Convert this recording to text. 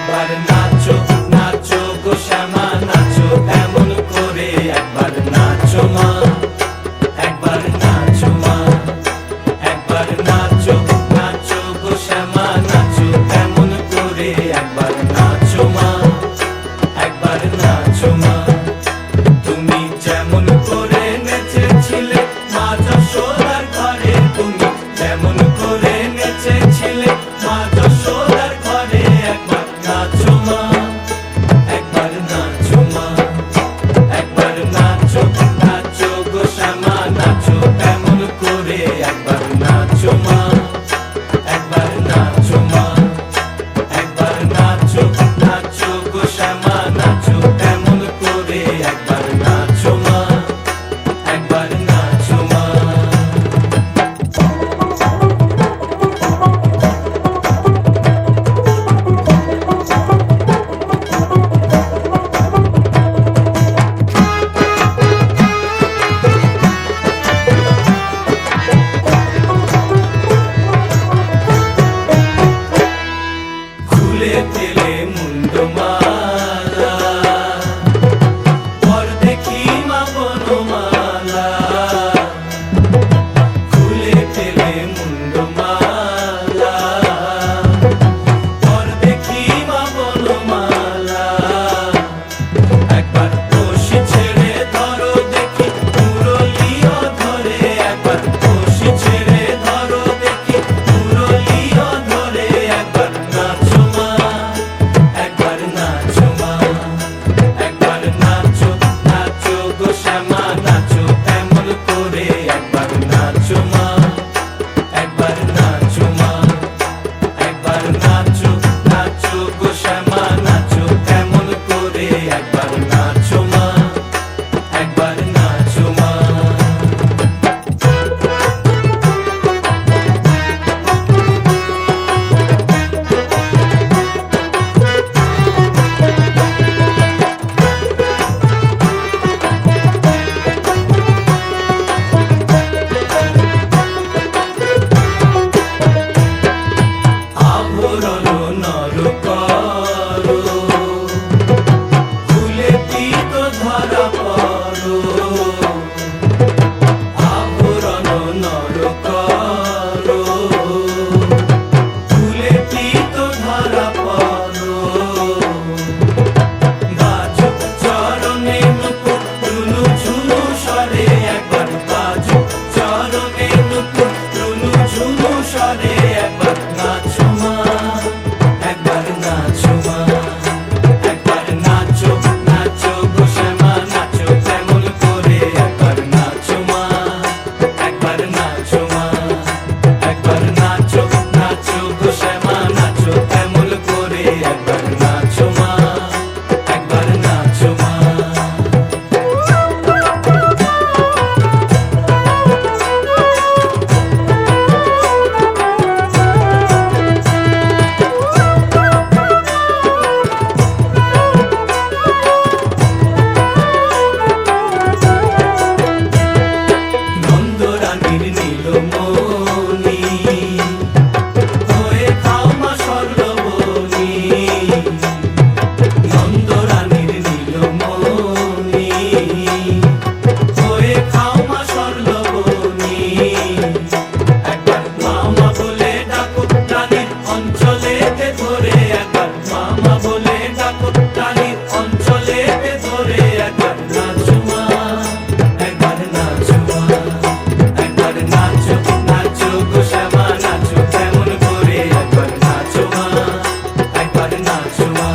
একবার নাচো নাচো গো শ্যামা নাচো এমন করে একবার নাচো মা একবার নাচো মা একবার নাচো নাচো গো শ্যামা নাচো এমন করে একবার নাচো মা একবার নাচো মা তুমি যেমন করে নেচেছিলে মা যশোদার ঘরে তুমি যেমন করে নেচেছিলে মা যশোদার ঘরে একবার নাচো মা একবার নাচো মা একবার নাচো নাচো গো শ্যামা নাচো এমন করে একবার নাচো মা একবার নাচো মা একবার নাচো নাচো গো শ্যামা নাচো এমন করে একবার নাচো মা একবার নাচো মা খুলে ফেলে মুন্ডমালা পর দেখি মা বনমালা খুলে ফেলে মুন্ডমালা পর দেখি মা বনমালা একবার বসি ছেড়ে ধরো দেখি মুরলিও ধরে একবার বসি ছেড়ে ধরো দেখি মুরলিও ধরে একবার নাচো মা একবার নাচো মা একবার নাচো নাচো গো শ্যামা নাচো এমন করে একবার নাচো মা একবার নাচো মা একবার নাচো নাচো গো শ্যামা নাচো এমন করে একবার নাচো মা একবার নাচো মা আভরণ নর করো খুলে পিত ধরা পড়ো আভরণ নর করো খুলে পিত ধরা পড়ো বাজো চরণে নুপুর রুনু ঝুনু স্বরে একবার বাজো চরণে নুপুর রুনু ঝুনু স্বরে একবার নাচো মা একবার নাচো মা একবার নাচো নাচো গো শ্যামা নাচো এমন করে একবার নাচো মা একবার নাচো মা একবার নাচো নাচো গো শ্যামা নাচো এমন করে একবার নাচো মা একবার নাচো মা নন্দরানীর নীলমণি হয়ে খাও মা স্বর্ণবনি নন্দরানীর নীলমণি হয়ে খাও মা স্বর্ণবনি একবার মামা বলে ডাকো রানীর অঞ্চলেতে ধরে একবার মামা বলে ডাকো রানীর অঞ্চলেতে ধরে একবার নাচো মা একবার নাচো মা একবার নাচো নাচো গো শ্যামা নাচো এমন করে একবার নাচো মা একবার নাচো মা